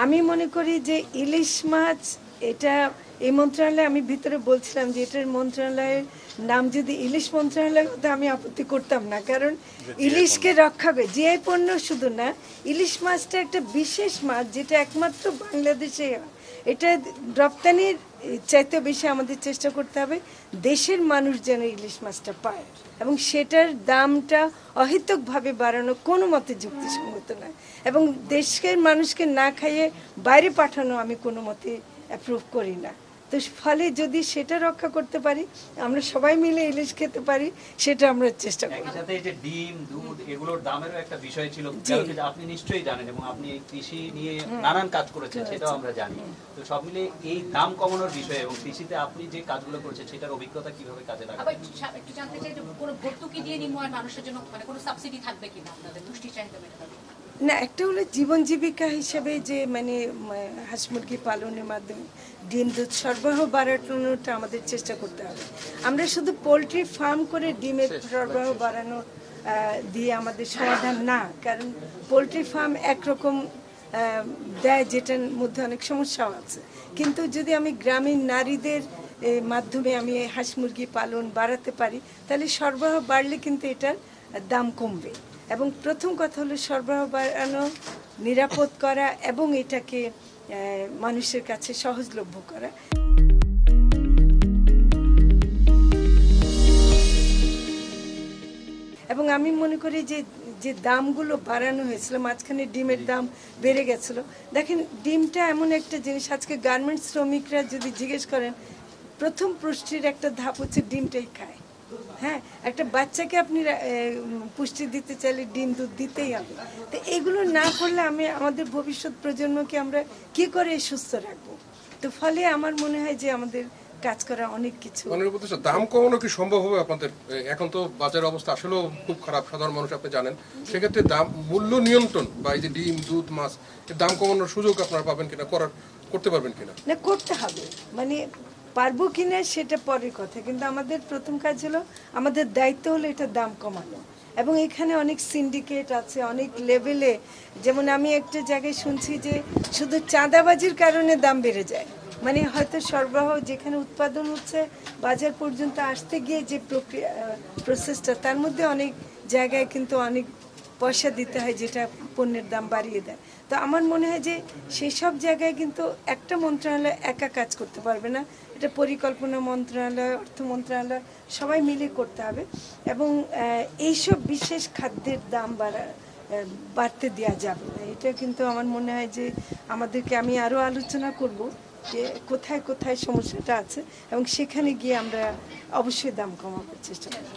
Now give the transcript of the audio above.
আমি মনে করি যে ইলিশ মাছ এটা এই মন্ত্রণালয়ে আমি ভিতরে বলছিলাম যে এটার মন্ত্রণালয়ের নাম যদি ইলিশ মন্ত্রণালয় হতো আমি আপত্তি করতাম না, কারণ ইলিশকে রক্ষা করে জিআই পণ্য শুধু না, ইলিশ মাছটা একটা বিশেষ মাছ যেটা একমাত্র বাংলাদেশে হয়। এটা রপ্তানির চাইতে বেশি আমাদের চেষ্টা করতে হবে দেশের মানুষ যেন ইলিশ মাছটা পায়, এবং সেটার দামটা অহেতুকভাবে বাড়ানো কোনো মতে যুক্তিসঙ্গত নয়, এবং দেশের মানুষকে না খাইয়ে বাইরে পাঠানো আমি কোনো মতে অ্যাপ্রুভ করি না। তো ফলে যদি সেটা রক্ষা করতে পারি, আমরা সবাই মিলে ইলিশ খেতে পারি, সেটা আমরা চেষ্টা করি। একই সাথে এই যে ডিম, দুধ এগুলোর দামেরও একটা বিষয় ছিল, আপনি নিশ্চয়ই জানেন, এবং আপনি এই কৃষি নিয়ে নানান কাজ করেছেন সেটাও আমরা জানি। তো সব মিলে এই দাম কমানোর বিষয় এবং কৃষিতে আপনি যে কাজগুলো করেছেন সেটার অভিজ্ঞতা কিভাবে কাজে লাগাবেন? আবার একটু জানতে চাই যে কোনো ভর্তুকি দিয়ে নির্মূল মানুষের জন্য মানে কোনো সাবসিডি থাকবে কিনা আপনাদের পুষ্টি চাহিদা মেটাতে? না, একটা হলো জীবন জীবিকা হিসেবে যে মানে হাঁস মুরগি পালনের মাধ্যমে ডিম দুধ সরবরাহ বাড়ানোটা আমাদের চেষ্টা করতে হবে। আমরা শুধু পোলট্রি ফার্ম করে ডিমের সরবরাহ বাড়ানো দিয়ে আমাদের সমাধান না, কারণ পোলট্রি ফার্ম একরকম দেয় যেটার মধ্যে অনেক সমস্যাও আছে, কিন্তু যদি আমি গ্রামীণ নারীদের মাধ্যমে আমি হাঁস মুরগি পালন বাড়াতে পারি তাহলে সরবরাহ বাড়লে কিন্তু এটার দাম কমবে। এবং প্রথম কথা হলো সরবরাহ বাড়ানো, নিরাপদ করা এবং এটাকে মানুষের কাছে সহজলভ্য করা। এবং আমি মনে করি যে যে দামগুলো বাড়ানো হয়েছিল, মাঝখানে ডিমের দাম বেড়ে গেছিলো। দেখেন, ডিমটা এমন একটা জিনিস, আজকে গার্মেন্টস শ্রমিকরা যদি জিজ্ঞেস করেন প্রথম পুষ্টির একটা ধাপ হচ্ছে ডিমটাই খায়। হ্যাঁ, একটা বাচ্চাকে আপনি পুষ্টি দিতে চাইলে ডিম দুধ দিতেই হবে। তো এগুলো না করলে আমাদের ভবিষ্যৎ প্রজন্মকে আমরা কি করে সুস্থ রাখবো? তো ফলে আমার মনে হয় যে আমাদের কাজ করা অনেক কিছু। দাম কমানো কি সম্ভব হবে আপনাদের? এখন তো বাজারের অবস্থা আসলেও খুব খারাপ, সাধারণ মানুষ আপনি জানেন। সেক্ষেত্রে দাম মূল্য নিয়ন্ত্রণ বা এই যে ডিম দুধ মাছ এর দাম কমানোর সুযোগ আপনারা পাবেন কিনা, করতে পারবেন কিনা? না, করতে হবে, মানে পারবো কিনা সেটা পরের কথা, কিন্তু আমাদের প্রথম কাজ হলো, আমাদের দায়িত্ব হলো এটা দাম কমানো। এবং এখানে অনেক সিন্ডিকেট আছে অনেক লেভেলে, যেমন আমি একটা জায়গায় শুনছি যে শুধু চাঁদাবাজির কারণে দাম বেড়ে যায়, মানে হয়তো সরবরাহ যেখানে উৎপাদন হচ্ছে বাজার পর্যন্ত আসতে গিয়ে যে প্রসেসটা, তার মধ্যে অনেক জায়গায় কিন্তু অনেক পয়সা দিতে হয় যেটা পণ্যের দাম বাড়িয়ে দেয়। তো আমার মনে হয় যে সেই সব জায়গায় কিন্তু একটা মন্ত্রণালয় একা কাজ করতে পারবে না, এটা পরিকল্পনা মন্ত্রণালয়, অর্থ মন্ত্রণালয় সবাই মিলে করতে হবে। এবং এইসব বিশেষ খাদ্যের দাম বাড়তে দেওয়া যাবে না, এটা কিন্তু আমার মনে হয় যে আমাদেরকে, আমি আরও আলোচনা করব যে কোথায় কোথায় সমস্যাটা আছে এবং সেখানে গিয়ে আমরা অবশ্যই দাম কমাবার চেষ্টা করব।